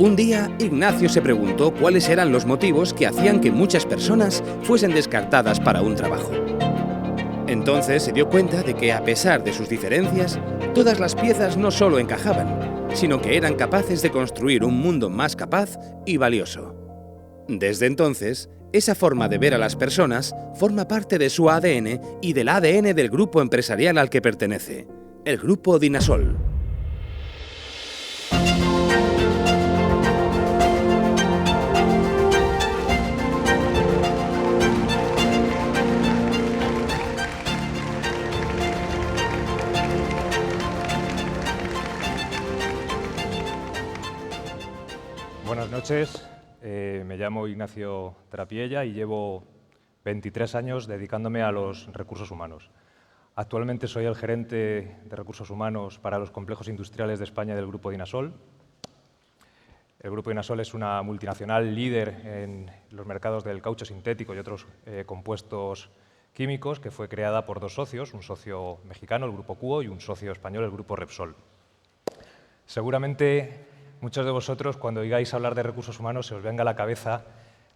Un día, Ignacio se preguntó cuáles eran los motivos que hacían que muchas personas fuesen descartadas para un trabajo. Entonces se dio cuenta de que, a pesar de sus diferencias, todas las piezas no solo encajaban, sino que eran capaces de construir un mundo más capaz y valioso. Desde entonces, esa forma de ver a las personas forma parte de su ADN y del ADN del grupo empresarial al que pertenece, el Grupo Dinasol. Buenas noches, me llamo Ignacio Trapiella y llevo 23 años dedicándome a los recursos humanos. Actualmente soy el gerente de recursos humanos para los complejos industriales de España del Grupo Dinasol. El Grupo Dinasol es una multinacional líder en los mercados del caucho sintético y otros compuestos químicos, que fue creada por dos socios, un socio mexicano, el Grupo Cuo, y un socio español, el Grupo Repsol. Seguramente muchos de vosotros, cuando oigáis hablar de recursos humanos, se os venga a la cabeza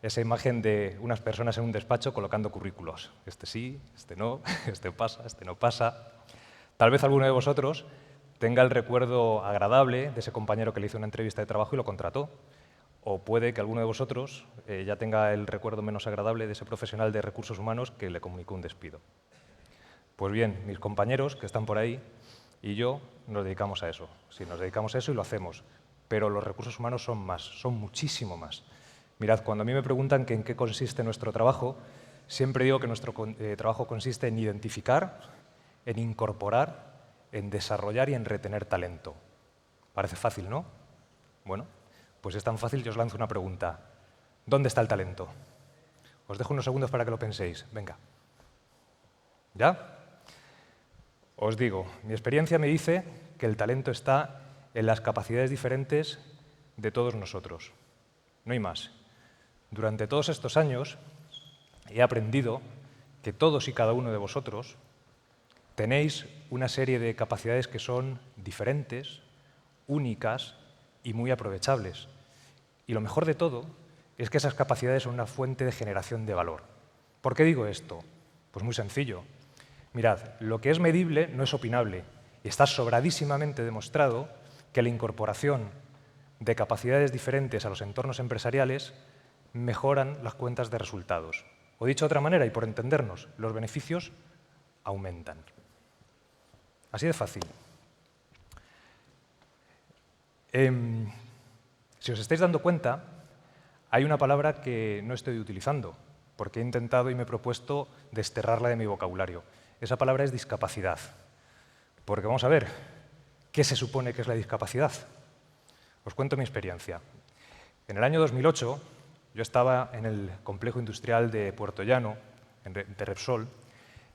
esa imagen de unas personas en un despacho colocando currículos. Este sí, este no, este pasa, este no pasa. Tal vez alguno de vosotros tenga el recuerdo agradable de ese compañero que le hizo una entrevista de trabajo y lo contrató. O puede que alguno de vosotros ya tenga el recuerdo menos agradable de ese profesional de recursos humanos que le comunicó un despido. Pues bien, mis compañeros que están por ahí y yo nos dedicamos a eso. Sí, nos dedicamos a eso y lo hacemos. Pero los recursos humanos son más, son muchísimo más. Mirad, cuando a mí me preguntan que en qué consiste nuestro trabajo, siempre digo que nuestro trabajo consiste en identificar, en incorporar, en desarrollar y en retener talento. Parece fácil, ¿no? Bueno, pues es tan fácil que os lanzo una pregunta. ¿Dónde está el talento? Os dejo unos segundos para que lo penséis. Venga. ¿Ya? Os digo, mi experiencia me dice que el talento está en las capacidades diferentes de todos nosotros. No hay más. Durante todos estos años he aprendido que todos y cada uno de vosotros tenéis una serie de capacidades que son diferentes, únicas y muy aprovechables. Y lo mejor de todo es que esas capacidades son una fuente de generación de valor. ¿Por qué digo esto? Pues muy sencillo. Mirad, lo que es medible no es opinable y está sobradísimamente demostrado que la incorporación de capacidades diferentes a los entornos empresariales mejoran las cuentas de resultados. O dicho de otra manera, y por entendernos, los beneficios aumentan. Así de fácil. Si os estáis dando cuenta, hay una palabra que no estoy utilizando, porque he intentado y me he propuesto desterrarla de mi vocabulario. Esa palabra es discapacidad. Porque vamos a ver, ¿qué se supone que es la discapacidad? Os cuento mi experiencia. En el año 2008, yo estaba en el complejo industrial de Puerto Llano, de Repsol,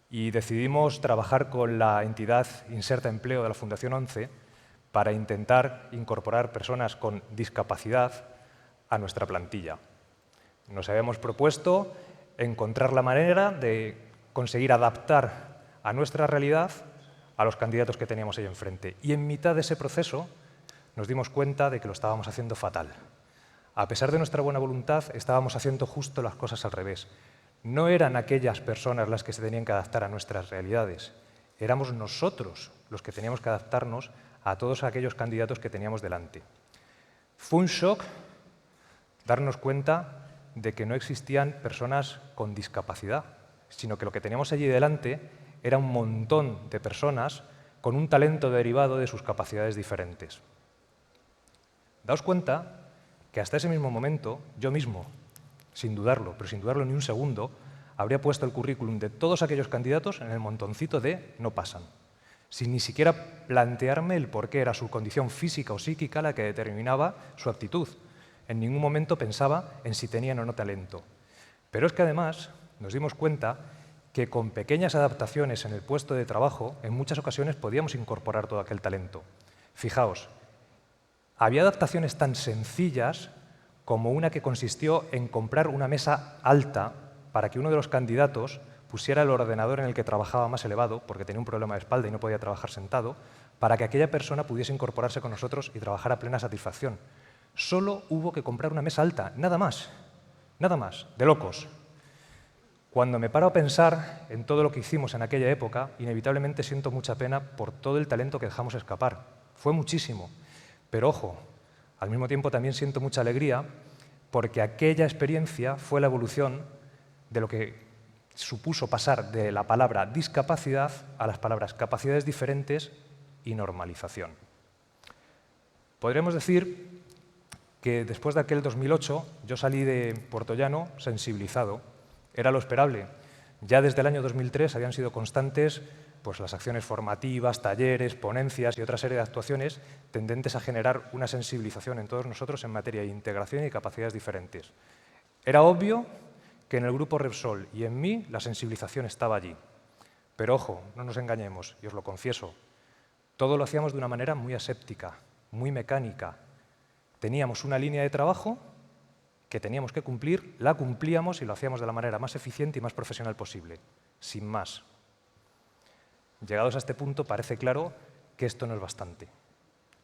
y decidimos trabajar con la entidad Inserta Empleo de la Fundación 11 para intentar incorporar personas con discapacidad a nuestra plantilla. Nos habíamos propuesto encontrar la manera de conseguir adaptar a nuestra realidad a los candidatos que teníamos ahí enfrente. Y en mitad de ese proceso nos dimos cuenta de que lo estábamos haciendo fatal. A pesar de nuestra buena voluntad, estábamos haciendo justo las cosas al revés. No eran aquellas personas las que se tenían que adaptar a nuestras realidades. Éramos nosotros los que teníamos que adaptarnos a todos aquellos candidatos que teníamos delante. Fue un shock darnos cuenta de que no existían personas con discapacidad, sino que lo que teníamos allí delante era un montón de personas con un talento derivado de sus capacidades diferentes. Daos cuenta que hasta ese mismo momento, yo mismo, sin dudarlo, pero sin dudarlo ni un segundo, habría puesto el currículum de todos aquellos candidatos en el montoncito de no pasan, sin ni siquiera plantearme el por qué era su condición física o psíquica la que determinaba su aptitud. En ningún momento pensaba en si tenían o no talento. Pero es que además nos dimos cuenta que con pequeñas adaptaciones en el puesto de trabajo, en muchas ocasiones podíamos incorporar todo aquel talento. Fijaos, había adaptaciones tan sencillas como una que consistió en comprar una mesa alta para que uno de los candidatos pusiera el ordenador en el que trabajaba más elevado, porque tenía un problema de espalda y no podía trabajar sentado, para que aquella persona pudiese incorporarse con nosotros y trabajar a plena satisfacción. Solo hubo que comprar una mesa alta, nada más, de locos. Cuando me paro a pensar en todo lo que hicimos en aquella época, inevitablemente siento mucha pena por todo el talento que dejamos escapar. Fue muchísimo. Pero ojo, al mismo tiempo también siento mucha alegría porque aquella experiencia fue la evolución de lo que supuso pasar de la palabra discapacidad a las palabras capacidades diferentes y normalización. Podríamos decir que después de aquel 2008 yo salí de Puertollano sensibilizado. Era lo esperable. Ya desde el año 2003 habían sido constantes pues, las acciones formativas, talleres, ponencias y otra serie de actuaciones tendentes a generar una sensibilización en todos nosotros en materia de integración y capacidades diferentes. Era obvio que en el grupo Repsol y en mí la sensibilización estaba allí. Pero ojo, no nos engañemos, y os lo confieso, todo lo hacíamos de una manera muy aséptica, muy mecánica. Teníamos una línea de trabajo que teníamos que cumplir, la cumplíamos y lo hacíamos de la manera más eficiente y más profesional posible, sin más. Llegados a este punto, parece claro que esto no es bastante.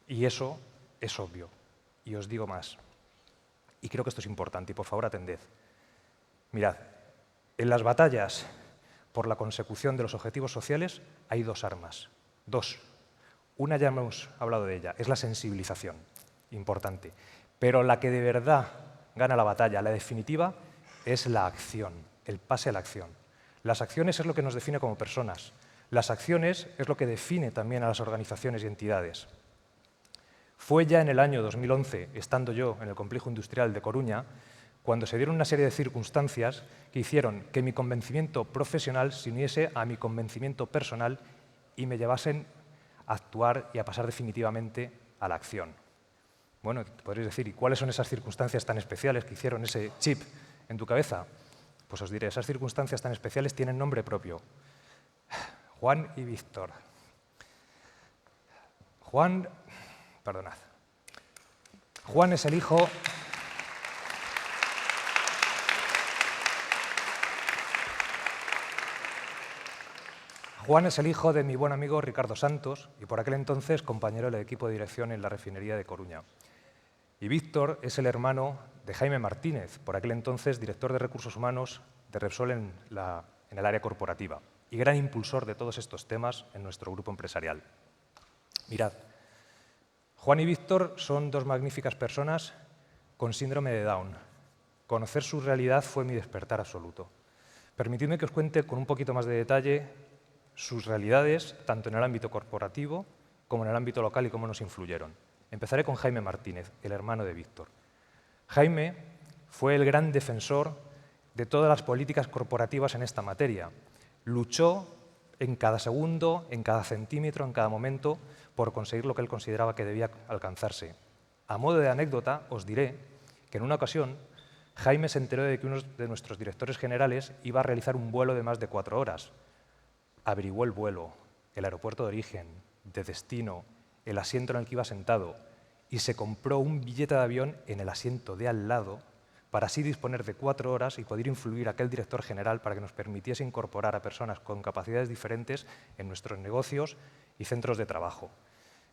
Y eso es obvio. Y os digo más. Y creo que esto es importante, y por favor atended. Mirad, en las batallas por la consecución de los objetivos sociales hay dos armas. Dos. Una ya hemos hablado de ella, es la sensibilización. Importante. Pero la que de verdad gana la batalla, la definitiva, es la acción, el pase a la acción. Las acciones es lo que nos define como personas. Las acciones es lo que define también a las organizaciones y entidades. Fue ya en el año 2011, estando yo en el complejo industrial de Coruña, cuando se dieron una serie de circunstancias que hicieron que mi convencimiento profesional se uniese a mi convencimiento personal y me llevasen a actuar y a pasar definitivamente a la acción. Bueno, podréis decir, ¿y cuáles son esas circunstancias tan especiales que hicieron ese chip en tu cabeza? Pues os diré, esas circunstancias tan especiales tienen nombre propio. Juan y Víctor. Juan es el hijo... Juan es el hijo de mi buen amigo Ricardo Santos y por aquel entonces compañero del equipo de dirección en la refinería de Coruña. Y Víctor es el hermano de Jaime Martínez, por aquel entonces director de Recursos Humanos de Repsol en el área corporativa y gran impulsor de todos estos temas en nuestro grupo empresarial. Mirad, Juan y Víctor son dos magníficas personas con síndrome de Down. Conocer su realidad fue mi despertar absoluto. Permitidme que os cuente con un poquito más de detalle sus realidades, tanto en el ámbito corporativo como en el ámbito local y cómo nos influyeron. Empezaré con Jaime Martínez, el hermano de Víctor. Jaime fue el gran defensor de todas las políticas corporativas en esta materia. Luchó en cada segundo, en cada centímetro, en cada momento, por conseguir lo que él consideraba que debía alcanzarse. A modo de anécdota, os diré que en una ocasión Jaime se enteró de que uno de nuestros directores generales iba a realizar un vuelo de más de 4 horas. Averiguó el vuelo, el aeropuerto de origen, de destino, el asiento en el que iba sentado y se compró un billete de avión en el asiento de al lado para así disponer de 4 horas y poder influir a aquel director general para que nos permitiese incorporar a personas con capacidades diferentes en nuestros negocios y centros de trabajo.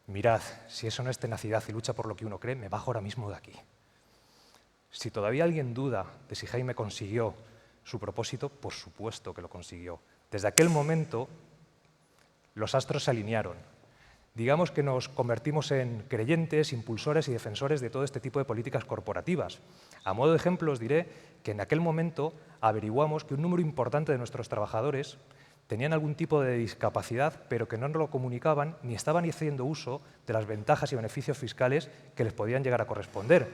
Mirad, si eso no es tenacidad y lucha por lo que uno cree, me bajo ahora mismo de aquí. Si todavía alguien duda de si Jaime consiguió su propósito, por supuesto que lo consiguió. Desde aquel momento, los astros se alinearon. Digamos que nos convertimos en creyentes, impulsores y defensores de todo este tipo de políticas corporativas. A modo de ejemplo, os diré que en aquel momento averiguamos que un número importante de nuestros trabajadores tenían algún tipo de discapacidad, pero que no nos lo comunicaban ni estaban haciendo uso de las ventajas y beneficios fiscales que les podían llegar a corresponder.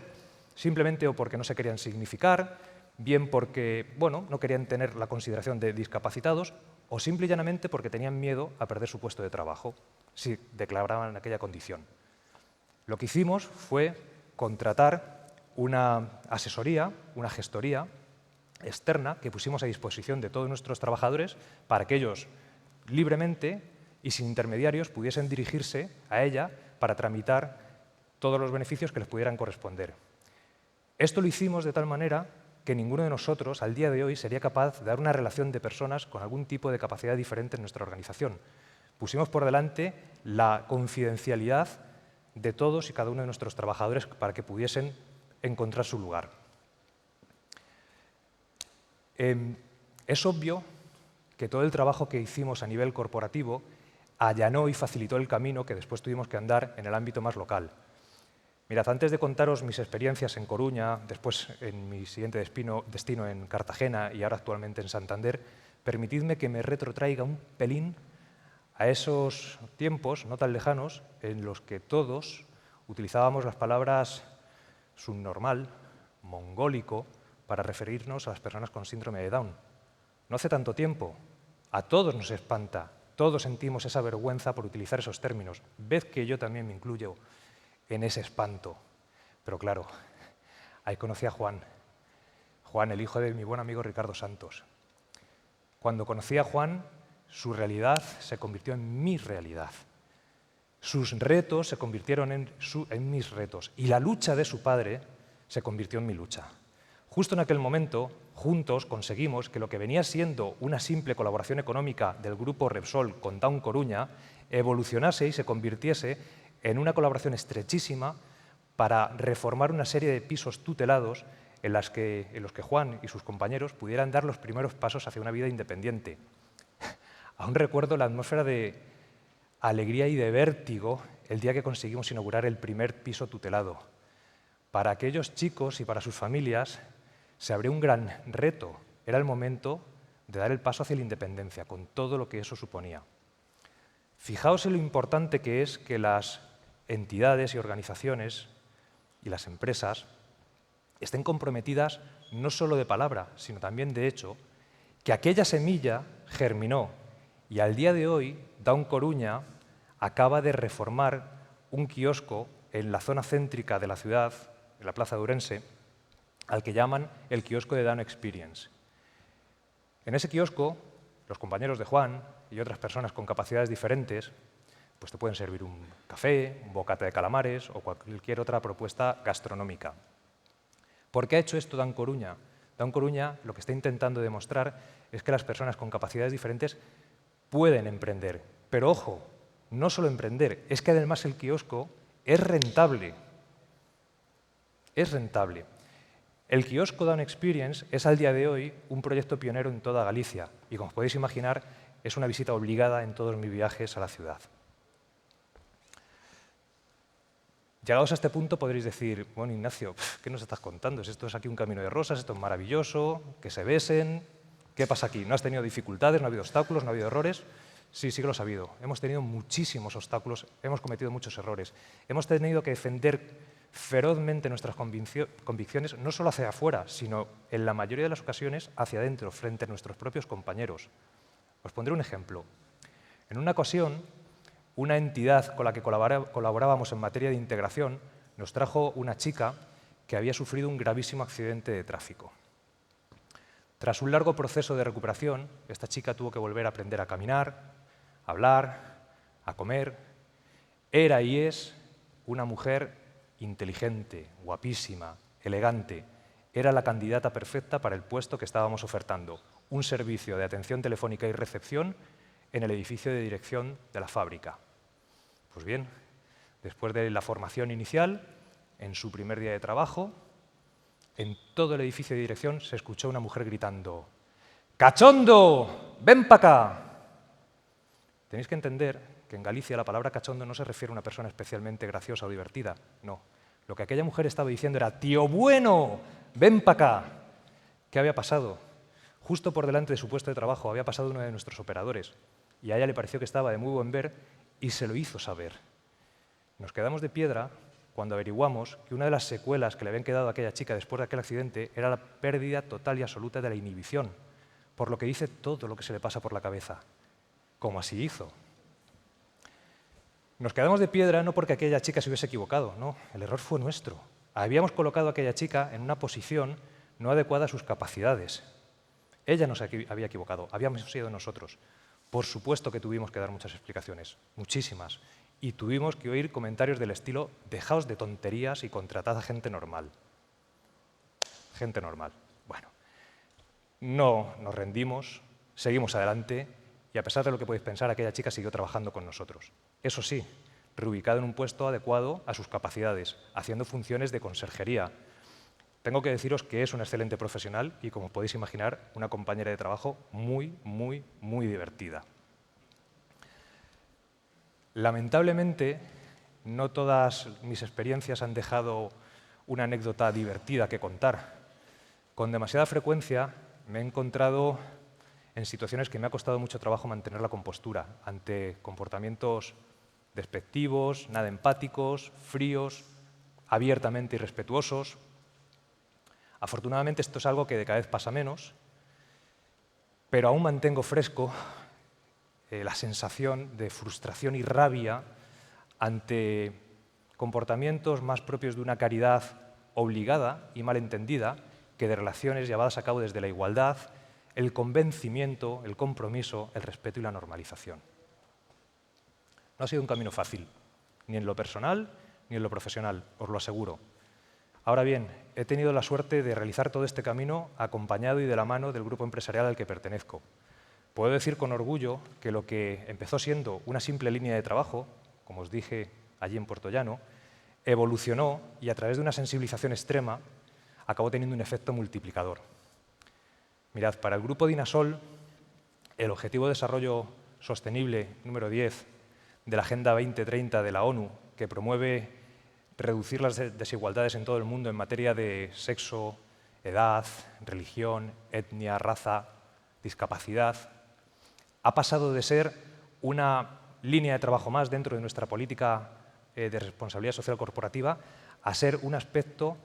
Simplemente o porque no se querían significar, bien porque no querían tener la consideración de discapacitados, o simple y llanamente porque tenían miedo a perder su puesto de trabajo si declaraban aquella condición. Lo que hicimos fue contratar una asesoría, una gestoría externa que pusimos a disposición de todos nuestros trabajadores para que ellos libremente y sin intermediarios pudiesen dirigirse a ella para tramitar todos los beneficios que les pudieran corresponder. Esto lo hicimos de tal manera que ninguno de nosotros, al día de hoy, sería capaz de dar una relación de personas con algún tipo de capacidad diferente en nuestra organización. Pusimos por delante la confidencialidad de todos y cada uno de nuestros trabajadores para que pudiesen encontrar su lugar. Es obvio que todo el trabajo que hicimos a nivel corporativo allanó y facilitó el camino que después tuvimos que andar en el ámbito más local. Mirad, antes de contaros mis experiencias en Coruña, después en mi siguiente destino en Cartagena y ahora actualmente en Santander, permitidme que me retrotraiga un pelín a esos tiempos no tan lejanos en los que todos utilizábamos las palabras subnormal, mongólico, para referirnos a las personas con síndrome de Down. No hace tanto tiempo, a todos nos espanta, todos sentimos esa vergüenza por utilizar esos términos. Ved que yo también me incluyo en ese espanto. Pero claro, ahí conocí a Juan, el hijo de mi buen amigo Ricardo Santos. Cuando conocí a Juan, su realidad se convirtió en mi realidad. Sus retos se convirtieron en mis retos y la lucha de su padre se convirtió en mi lucha. Justo en aquel momento, juntos conseguimos que lo que venía siendo una simple colaboración económica del grupo Repsol con Down Coruña evolucionase y se convirtiese en una colaboración estrechísima para reformar una serie de pisos tutelados en los que Juan y sus compañeros pudieran dar los primeros pasos hacia una vida independiente. Aún recuerdo la atmósfera de alegría y de vértigo el día que conseguimos inaugurar el primer piso tutelado. Para aquellos chicos y para sus familias se abrió un gran reto. Era el momento de dar el paso hacia la independencia, con todo lo que eso suponía. Fijaos en lo importante que es que las entidades y organizaciones y las empresas estén comprometidas no solo de palabra, sino también de hecho, que aquella semilla germinó y al día de hoy Down Coruña acaba de reformar un kiosco en la zona céntrica de la ciudad, en la Plaza de Ourense, al que llaman el kiosco de Down Experience. En ese kiosco, los compañeros de Juan y otras personas con capacidades diferentes pues te pueden servir un café, un bocata de calamares o cualquier otra propuesta gastronómica. ¿Por qué ha hecho esto Down Coruña? Down Coruña lo que está intentando demostrar es que las personas con capacidades diferentes pueden emprender. Pero ojo, no solo emprender, es que además el kiosco es rentable. Es rentable. El kiosco Down Experience es al día de hoy un proyecto pionero en toda Galicia y, como os podéis imaginar, es una visita obligada en todos mis viajes a la ciudad. Llegados a este punto podréis decir, bueno, Ignacio, ¿qué nos estás contando? Esto es aquí un camino de rosas, esto es maravilloso, que se besen. ¿Qué pasa aquí? ¿No has tenido dificultades, no ha habido obstáculos, no ha habido errores? Sí, sí que los ha habido. Hemos tenido muchísimos obstáculos, hemos cometido muchos errores. Hemos tenido que defender ferozmente nuestras convicciones, no solo hacia afuera, sino en la mayoría de las ocasiones hacia adentro, frente a nuestros propios compañeros. Os pondré un ejemplo. En una ocasión, una entidad con la que colaborábamos en materia de integración nos trajo una chica que había sufrido un gravísimo accidente de tráfico. Tras un largo proceso de recuperación, esta chica tuvo que volver a aprender a caminar, a hablar, a comer. Era y es una mujer inteligente, guapísima, elegante. Era la candidata perfecta para el puesto que estábamos ofertando, un servicio de atención telefónica y recepción en el edificio de dirección de la fábrica. Pues bien, después de la formación inicial, en su primer día de trabajo, en todo el edificio de dirección se escuchó una mujer gritando: ¡Cachondo! ¡Ven para acá! Tenéis que entender que en Galicia la palabra cachondo no se refiere a una persona especialmente graciosa o divertida, no. Lo que aquella mujer estaba diciendo era: ¡Tío bueno! ¡Ven para acá! ¿Qué había pasado? Justo por delante de su puesto de trabajo había pasado uno de nuestros operadores y a ella le pareció que estaba de muy buen ver y se lo hizo saber. Nos quedamos de piedra cuando averiguamos que una de las secuelas que le habían quedado a aquella chica después de aquel accidente era la pérdida total y absoluta de la inhibición, por lo que dice todo lo que se le pasa por la cabeza, como así hizo. Nos quedamos de piedra no porque aquella chica se hubiese equivocado, no, el error fue nuestro. Habíamos colocado a aquella chica en una posición no adecuada a sus capacidades. Ella nos había equivocado, habíamos sido nosotros. Por supuesto que tuvimos que dar muchas explicaciones, muchísimas, y tuvimos que oír comentarios del estilo: dejaos de tonterías y contratad a gente normal. Gente normal. Bueno, no nos rendimos, seguimos adelante y a pesar de lo que podéis pensar, aquella chica siguió trabajando con nosotros. Eso sí, reubicado en un puesto adecuado a sus capacidades, haciendo funciones de conserjería. Tengo que deciros que es un excelente profesional y, como podéis imaginar, una compañera de trabajo muy, muy, muy divertida. Lamentablemente, no todas mis experiencias han dejado una anécdota divertida que contar. Con demasiada frecuencia me he encontrado en situaciones que me ha costado mucho trabajo mantener la compostura ante comportamientos despectivos, nada empáticos, fríos, abiertamente irrespetuosos. Afortunadamente esto es algo que de cada vez pasa menos, pero aún mantengo fresco la sensación de frustración y rabia ante comportamientos más propios de una caridad obligada y malentendida que de relaciones llevadas a cabo desde la igualdad, el convencimiento, el compromiso, el respeto y la normalización. No ha sido un camino fácil, ni en lo personal ni en lo profesional, os lo aseguro. Ahora bien, he tenido la suerte de realizar todo este camino acompañado y de la mano del grupo empresarial al que pertenezco. Puedo decir con orgullo que lo que empezó siendo una simple línea de trabajo, como os dije allí en Puerto Llano, evolucionó y a través de una sensibilización extrema acabó teniendo un efecto multiplicador. Mirad, para el Grupo Dinasol, el Objetivo de Desarrollo Sostenible número 10 de la Agenda 2030 de la ONU, que promueve reducir las desigualdades en todo el mundo en materia de sexo, edad, religión, etnia, raza, discapacidad, ha pasado de ser una línea de trabajo más dentro de nuestra política de responsabilidad social corporativa a ser un aspecto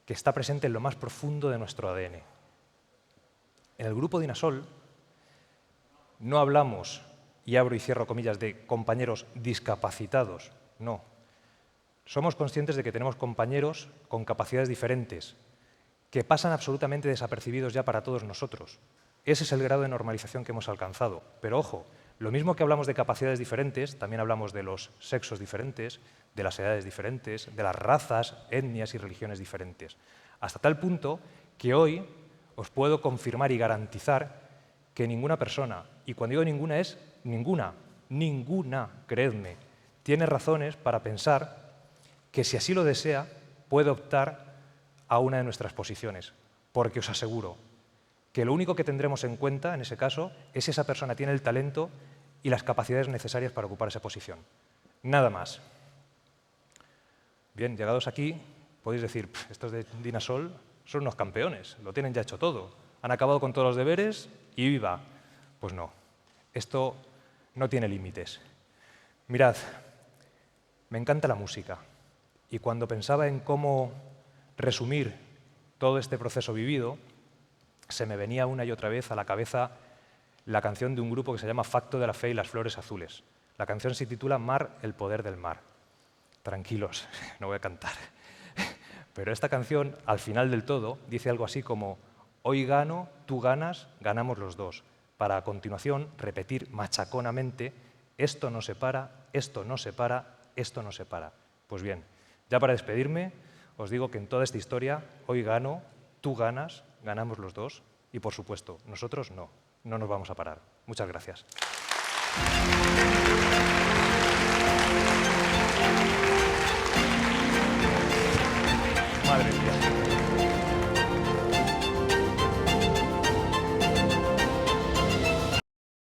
que está presente en lo más profundo de nuestro ADN. En el Grupo Dinasol no hablamos, y abro y cierro comillas, de compañeros discapacitados, no. Somos conscientes de que tenemos compañeros con capacidades diferentes, que pasan absolutamente desapercibidos ya para todos nosotros. Ese es el grado de normalización que hemos alcanzado. Pero ojo, lo mismo que hablamos de capacidades diferentes, también hablamos de los sexos diferentes, de las edades diferentes, de las razas, etnias y religiones diferentes. Hasta tal punto que hoy os puedo confirmar y garantizar que ninguna persona, y cuando digo ninguna es ninguna, creedme, tiene razones para pensar que si así lo desea puede optar a una de nuestras posiciones, porque os aseguro que lo único que tendremos en cuenta en ese caso es si esa persona tiene el talento y las capacidades necesarias para ocupar esa posición. Nada más. Bien, llegados aquí, podéis decir, estos de Dinasol son unos campeones, lo tienen ya hecho todo, han acabado con todos los deberes y viva. Pues no, esto no tiene límites. Mirad, me encanta la música y cuando pensaba en cómo resumir todo este proceso vivido, se me venía una y otra vez a la cabeza la canción de un grupo que se llama Facto de la Fe y las Flores Azules. La canción se titula Mar, el poder del mar. Tranquilos, no voy a cantar. Pero esta canción, al final del todo, dice algo así como hoy gano, tú ganas, ganamos los dos. Para a continuación repetir machaconamente esto no se para, esto no se para, esto no se para. Pues bien, ya para despedirme, os digo que en toda esta historia, hoy gano, tú ganas, ganamos los dos y, por supuesto, nosotros no nos vamos a parar. Muchas gracias.